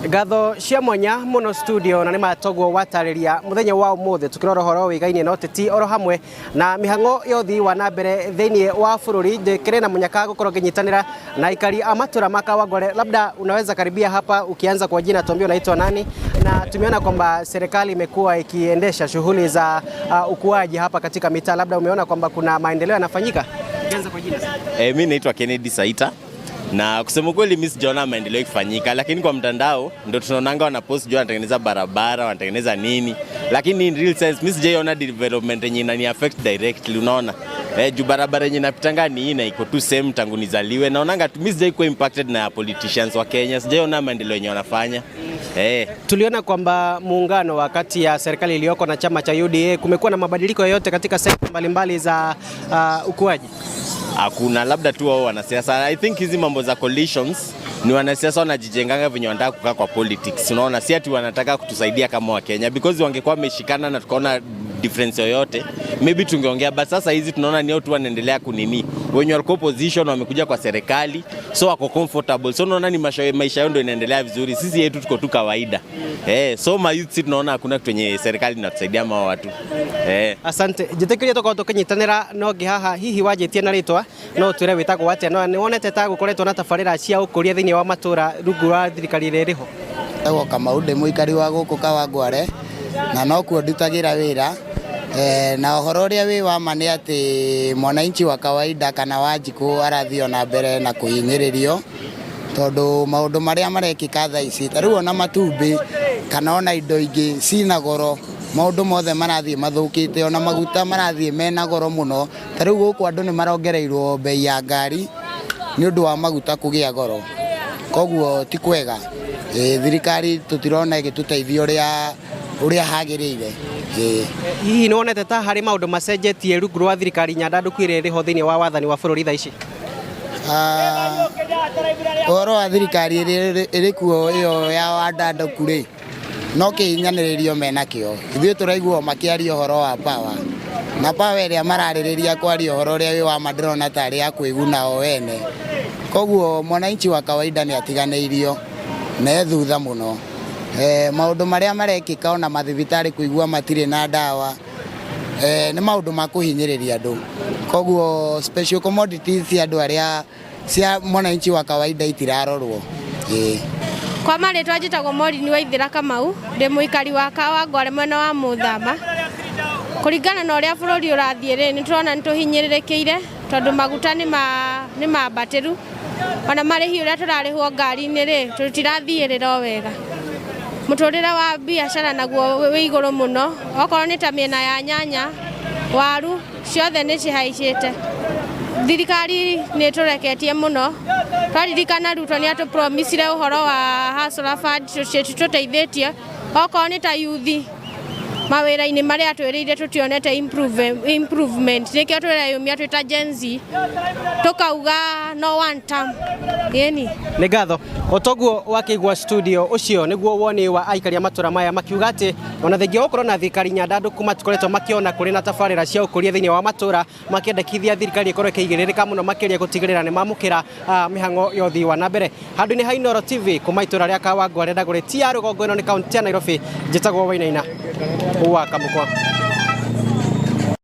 Gatho cia mwanya muno studio na nimatogwo watariria muthenya wa umuthe tukirora horo wigaine na uteti oro hamwe na mihango yothi wa nambere thini wa bururi ndikire na munyaka gukorwo nginyitanira na ikari amatura maka Wangware. Labda unaweza karibia hapa ukianza kwa jina, tuambie unaitwa nani, na tumeona kwamba serikali imekuwa ikiendesha shughuli za ukuaji hapa katika mitaa. Labda umeona kwamba kuna maendeleo yanafanyika? Ukianza kwa jina. Mimi naitwa Kennedy Saita. Na kusema kweli mimi sijaona maendeleo yakifanyika, lakini kwa mtandao ndio tunaonanga wanapost jua wanatengeneza barabara, wanatengeneza nini, lakini in real sense mimi sijaona development yenye inani affect directly. Unaona juu barabara yenye napitanga ni ina iko tu same tangu nizaliwe, naonanga mimi sijaikuwa impacted na politicians wa Kenya, sijaona maendeleo yenye wanafanya. Tuliona kwamba muungano wakati ya serikali iliyoko na chama cha UDA kumekuwa na mabadiliko yoyote katika sekta mbalimbali za ukuaji? Hakuna, labda tu wao wanasiasa. I think hizi mambo za coalitions ni wanasiasa wanajijenganga venye wanataka kukaa kwa politics. Unaona, si ati wanataka kutusaidia kama wa Kenya, because wangekuwa wameshikana na tukaona difference yoyote maybe tungeongea, but sasa hizi tunaona ni watu wanaendelea kunini, wenye walikuwa opposition wamekuja kwa serikali, so wako comfortable, so unaona ni maisha yao ndio inaendelea vizuri, sisi yetu tuko tu kawaida. So ma youth tunaona hakuna kitu yenye serikali inatusaidia ma watu. Asante. Jitekiria toko tukinyitanira no gihaha hihi wajetie na ritwa no twire witagwo atia no ni wonete ta gukoretwo na tabarira cia ukuria thini wa matura rungu rwa thirikari ririho? Tago kama ude muikari wa guku ka Wangware na no kuo ndutagira wira. Na uhoro uria wi wa mane ati mwananchi wa kawaida kana Wanjiku arathio na mbere na kuhinyiririo tondu maundu maria marekika thaa ici tariu ona matumbi kana ona indo ingi cina goro, maundu mothe marathie mathukite, ona maguta marathie mena goro muno. Tariu guku andu ni marongereirwo bei ya ngari ni undu wa maguta kugia goro, koguo ti kwega. Thirikari tutirona igituteithia uria hagirire. Hihi no onete ta hari maundu macenjetie rungu rwa thirikari nyandanduku ire riho thini wa wathani wa bururi thaa ici? Oro wa thirikari iri kuo iyo ya wandanduku ri no kihinyanirio menakio. Ithuĩ turaigua makiaria uhoro wa power, na power iria mararĩrĩria kwaria uhoro uria wi wa madirona tari ya kwiguna o wene, koguo mwananchi wa kawaida ni atiganĩirio na thutha muno. Maundu maria marekika ona mathibitari kuigua matire na dawa ni maundu ma kuhinyiriria andu, koguo special commodities andu aria cia mwananchi wa kawaida itirarorwo. Kwa maritwa njitagwo Morini Waithira Kamau, ndi muikari wa Wangware mwena wa Muthama. Kuringana na uria bururi urathie ri ni turona ni tuhinyirirekeire tondu maguta ni mabatiru, ona marihi uria turarihwo ngari-ini ri tutirathiirira wega. Muturire wa biashara naguo wi iguru muno, okorwo ni ta miena ya nyanya, waru ciothe ni cihaicite. Thirikari ni tureketie muno, twaririkana Ruto ni atu promisire uhoro wa hustler fund tuteithĩtie, okorwo ni ta youth mawĩra-inĩ maria twĩrĩire tutionete improvement, nikio twireyumia twita Gen Z tukauga no one term. Yeni ni gatho otoguo wakigwa studio ucio niguo woni wa aikari amatura maya makiuga ati ona thengia gukorwo na thirikari nyandanduku matikoretwo makiona kuri na tabarira cia ukuria thini wa matura, makiendekithia thirikari ikorwo ikiigĩrĩrĩka muno makiria gutigĩrĩra ni mamukira mihango yothi wa nambere. Handu ni ha Inooro TV kuma itura ria Wangware ndagũrĩtia rũgongo ĩno ni kaunti ya Nairobi, njĩtagwo Wainaina wa Kamũkwa.